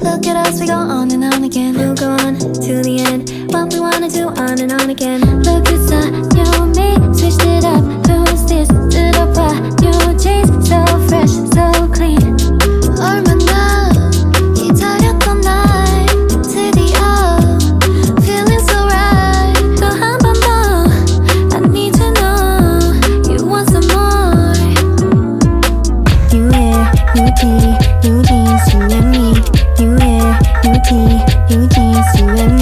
Look at us, we go on and on again. We'll go on to the end. What we wanna do on and on again. Look, it's a new me, switched it up. Who's this? Did I buy new jeans? So fresh, so clean. 얼마나 기다렸던 날 드디어 feeling so right. 또 한 번 더 I need to know you want some more. New hair, new tea, new jeans, you and me. New hair, new tea, new jeans, you and me.